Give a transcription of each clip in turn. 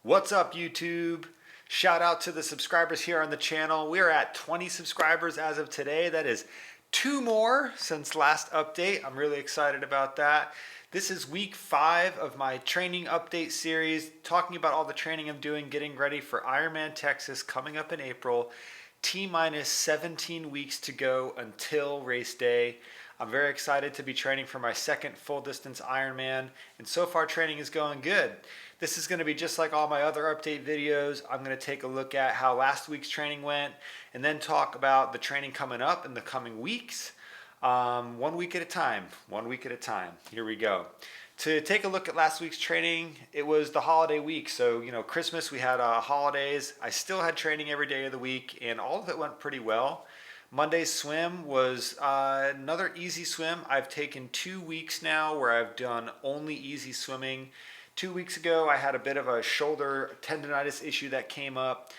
What's up, YouTube? Shout out to the subscribers here on the channel. We are at 20 subscribers as of today. That is two more since last update. I'm really excited about that. This is week 5 of my training update series, talking about all the training I'm doing, getting ready for Ironman Texas coming up in April. T-minus 17 weeks to go until race day. I'm very excited to be training for my second full distance Ironman, and so far training is going good. This is going to be just like all my other update videos. I'm going to take a look at how last week's training went and then talk about the training coming up in the coming weeks. 1 week at a time, 1 week at a time. Here we go. To take a look at last week's training, it was the holiday week. So, Christmas, we had holidays. I still had training every day of the week, and all of it went pretty well. Monday's swim was another easy swim. I've taken 2 weeks now where I've done only easy swimming. 2 weeks ago, I had a bit of a shoulder tendonitis issue that came up.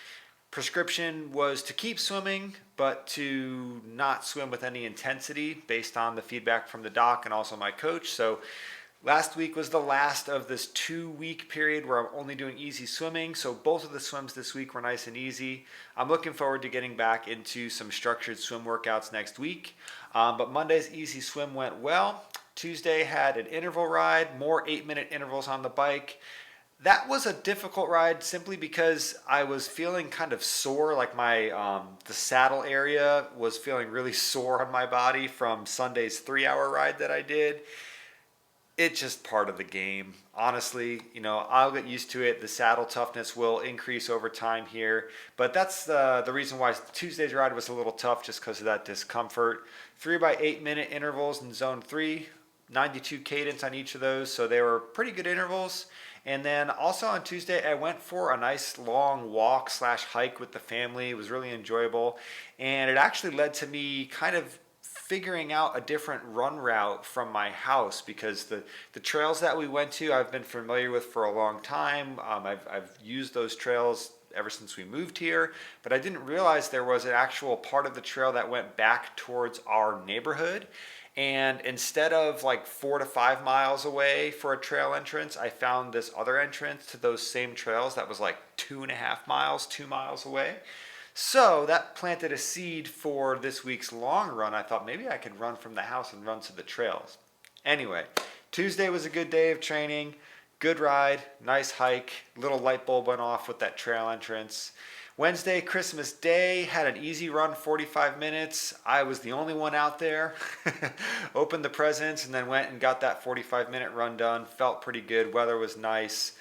Prescription was to keep swimming, but to not swim with any intensity based on the feedback from the doc and also my coach. So last week was the last of this 2-week period where I'm only doing easy swimming. So both of the swims this week were nice and easy. I'm looking forward to getting back into some structured swim workouts next week. But Monday's easy swim went well. Tuesday had an interval ride, more 8-minute intervals on the bike. That was a difficult ride simply because I was feeling kind of sore, like the saddle area was feeling really sore on my body from Sunday's 3-hour ride that I did. It's just part of the game. Honestly, I'll get used to it. The saddle toughness will increase over time here. But that's the reason why Tuesday's ride was a little tough, just because of that discomfort. 3 by 8-minute intervals in zone 3, 92 cadence on each of those. So they were pretty good intervals. And then also on Tuesday, I went for a nice long walk / hike with the family. It was really enjoyable. And it actually led to me kind of figuring out a different run route from my house, because the trails that we went to I've been familiar with for a long time. I've used those trails ever since we moved here, but I didn't realize there was an actual part of the trail that went back towards our neighborhood. And instead of like 4 to 5 miles away for a trail entrance, I found this other entrance to those same trails that was like 2.5 miles, 2 miles away. So that planted a seed for this week's long run. I thought maybe I could run from the house and run to the trails. Anyway, Tuesday was a good day of training, good ride, nice hike, little light bulb went off with that trail entrance. Wednesday, Christmas Day, had an easy run, 45 minutes. I was the only one out there. Opened the presents and then went and got that 45-minute run done. Felt pretty good. Weather was nice.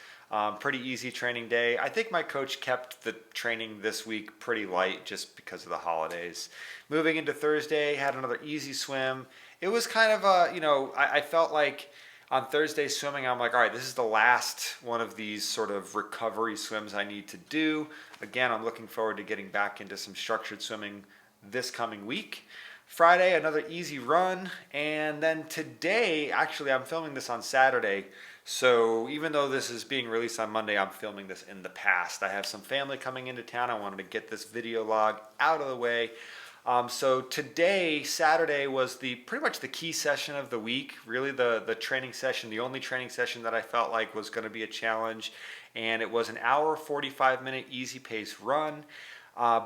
Pretty easy training day. I think my coach kept the training this week pretty light just because of the holidays. Moving into Thursday, had another easy swim. It was kind of I felt like on Thursday swimming, I'm like, all right, this is the last one of these sort of recovery swims I need to do. Again, I'm looking forward to getting back into some structured swimming this coming week. Friday, another easy run. And then today, actually, I'm filming this on Saturday. So even though this is being released on Monday, I'm filming this in the past. I have some family coming into town. I wanted to get this video log out of the way. So today, Saturday, was pretty much the key session of the week. Really the training session, the only training session that I felt like was going to be a challenge. And it was an hour, 45-minute easy pace run.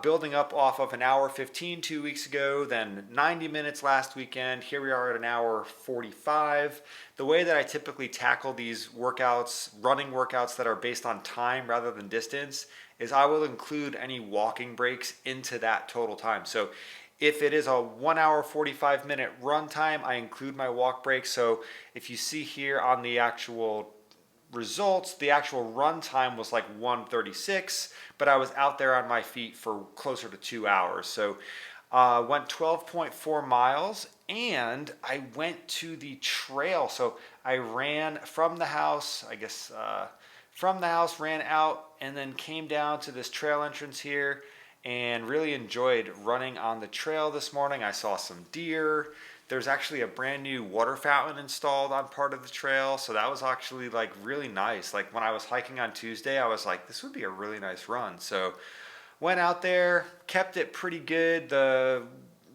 Building up off of an hour 15 2 weeks ago, then 90 minutes last weekend. Here we are at an hour 45. The way that I typically tackle these workouts, running workouts that are based on time rather than distance, is I will include any walking breaks into that total time. So if it is a 1 hour 45-minute run time, I include my walk breaks. So if you see here on the actual results, the actual run time was like 1:36, but I was out there on my feet for closer to 2 hours. So went 12.4 miles, and I went to the trail. So I ran from the house, ran out, and then came down to this trail entrance here and really enjoyed running on the trail this morning. I saw some deer. There's actually a brand new water fountain installed on part of the trail, so that was actually like really nice. Like when I was hiking on Tuesday, I was like, this would be a really nice run. So went out there, kept it pretty good. The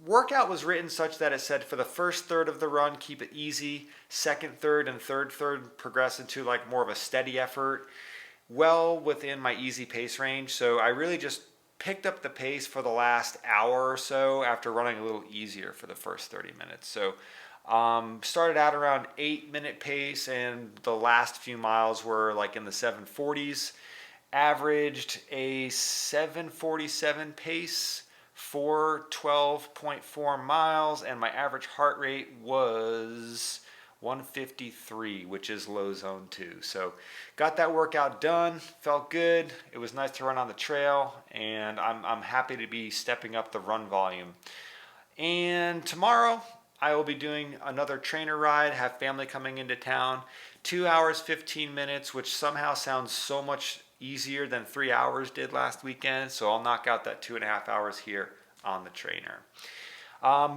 workout was written such that it said for the first third of the run, keep it easy. Second third and third progress into like more of a steady effort. well within my easy pace range. So I really just picked up the pace for the last hour or so after running a little easier for the first 30 minutes. So started out around 8-minute pace, and the last few miles were like in the 740s. Averaged a 747 pace for 12.4 miles, and my average heart rate was 153, which is low zone 2. So got that workout done, felt good. It was nice to run on the trail, and I'm happy to be stepping up the run volume. And tomorrow I will be doing another trainer ride, have family coming into town. 2 hours, 15 minutes, which somehow sounds so much easier than 3 hours did last weekend. So I'll knock out that 2.5 hours here on the trainer.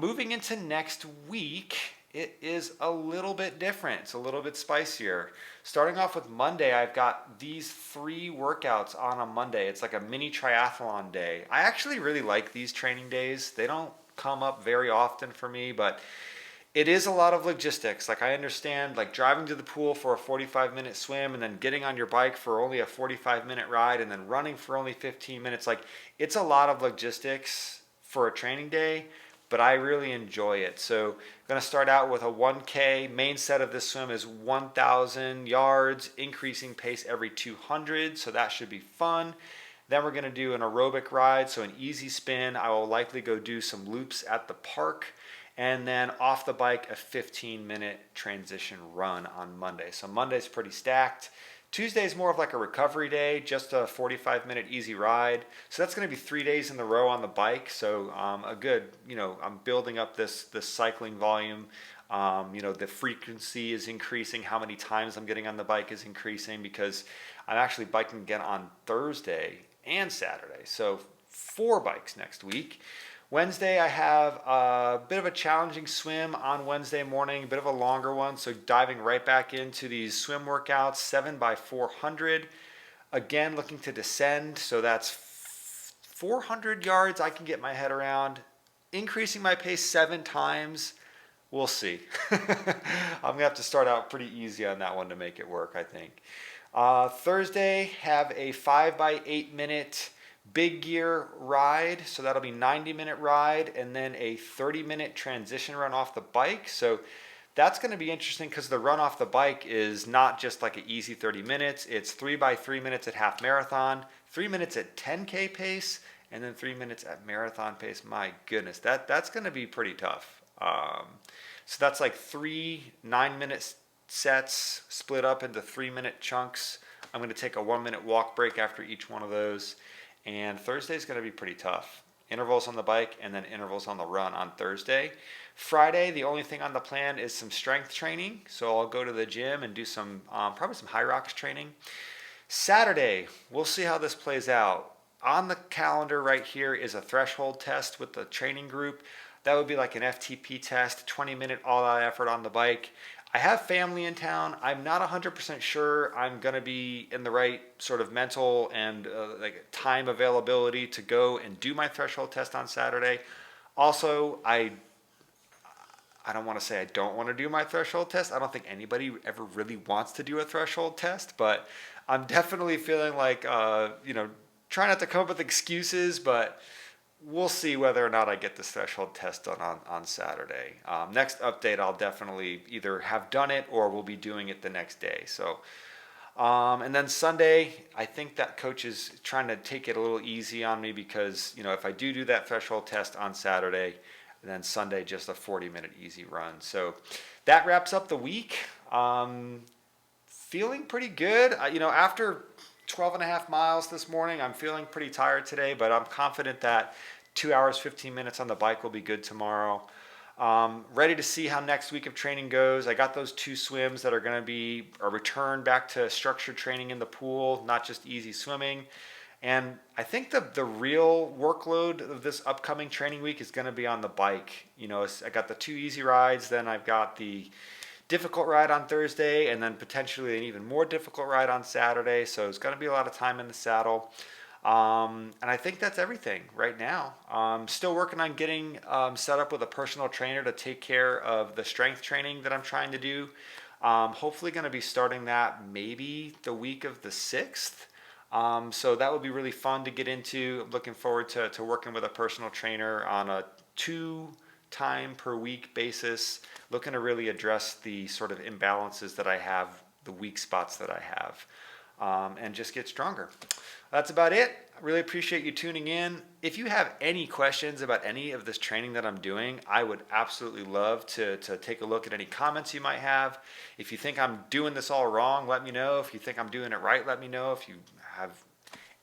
Moving into next week, it is a little bit different. It's a little bit spicier. Starting off with Monday, I've got these 3 workouts on a Monday. It's like a mini triathlon day. I actually really like these training days. They don't come up very often for me, but it is a lot of logistics. Like, I understand, like, driving to the pool for a 45-minute swim and then getting on your bike for only a 45-minute ride and then running for only 15 minutes. Like, it's a lot of logistics for a training day, but I really enjoy it. So I'm going to start out with a 1K. Main set of this swim is 1,000 yards, increasing pace every 200, so that should be fun. Then we're going to do an aerobic ride, so an easy spin. I will likely go do some loops at the park. And then off the bike, a 15-minute transition run on Monday. So Monday's pretty stacked. Tuesday's more of like a recovery day, just a 45-minute easy ride. So that's going to be 3 days in a row on the bike. So a good, I'm building up this cycling volume. The frequency is increasing. How many times I'm getting on the bike is increasing because I'm actually biking again on Thursday and Saturday. So 4 bikes next week. Wednesday, I have a bit of a challenging swim on Wednesday morning, a bit of a longer one. So diving right back into these swim workouts, 7x400. Again, looking to descend. So that's 400 yards I can get my head around. Increasing my pace 7 times. We'll see. I'm going to have to start out pretty easy on that one to make it work, I think. Thursday, have a 5x8 minute big gear ride. So that'll be 90-minute ride and then a 30-minute transition run off the bike. So that's going to be interesting because the run off the bike is not just like an easy 30 minutes. It's 3x3 minutes at half marathon, 3 minutes at 10K pace, and then 3 minutes at marathon pace. My goodness, that's going to be pretty tough. So that's like 3 9-minute sets split up into 3-minute chunks. I'm going to take a 1-minute walk break after each one of those. And Thursday's going to be pretty tough. Intervals on the bike and then intervals on the run on Thursday. Friday, the only thing on the plan is some strength training. So I'll go to the gym and do some, probably some high rocks training. Saturday, we'll see how this plays out. On the calendar right here is a threshold test with the training group. That would be like an FTP test, 20-minute all-out effort on the bike. I have family in town. I'm not 100% sure I'm going to be in the right sort of mental and like time availability to go and do my threshold test on Saturday. Also, I don't want to say I don't want to do my threshold test. I don't think anybody ever really wants to do a threshold test, but I'm definitely feeling like, trying not to come up with excuses, but we'll see whether or not I get this threshold test done on Saturday. Next update, I'll definitely either have done it or we'll be doing it the next day. So, and then Sunday, I think that coach is trying to take it a little easy on me because, if I do that threshold test on Saturday, then Sunday, just a 40-minute easy run. So that wraps up the week. Feeling pretty good. After 12.5 miles this morning, I'm feeling pretty tired today, but I'm confident that 2 hours, 15 minutes on the bike will be good tomorrow. Ready to see how next week of training goes. I got those 2 swims that are going to be a return back to structured training in the pool, not just easy swimming. And I think the real workload of this upcoming training week is going to be on the bike. I got the 2 easy rides, then I've got the difficult ride on Thursday, and then potentially an even more difficult ride on Saturday. So it's going to be a lot of time in the saddle. And I think that's everything right now. Still working on getting set up with a personal trainer to take care of the strength training that I'm trying to do. Hopefully going to be starting that maybe the week of the 6th. So that will be really fun to get into. I'm looking forward to working with a personal trainer on a 2 time per week basis, looking to really address the sort of imbalances that I have, the weak spots that I have, and just get stronger. That's about it. I really appreciate you tuning in. If you have any questions about any of this training that I'm doing, I would absolutely love to take a look at any comments you might have. If you think I'm doing this all wrong, let me know. If you think I'm doing it right, let me know. If you have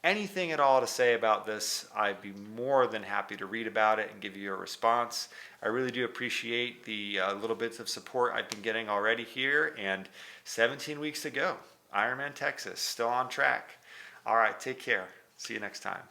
anything at all to say about this, I'd be more than happy to read about it and give you a response. I really do appreciate the little bits of support I've been getting already here, and 17 weeks to go. Ironman Texas, still on track. All right, take care. See you next time.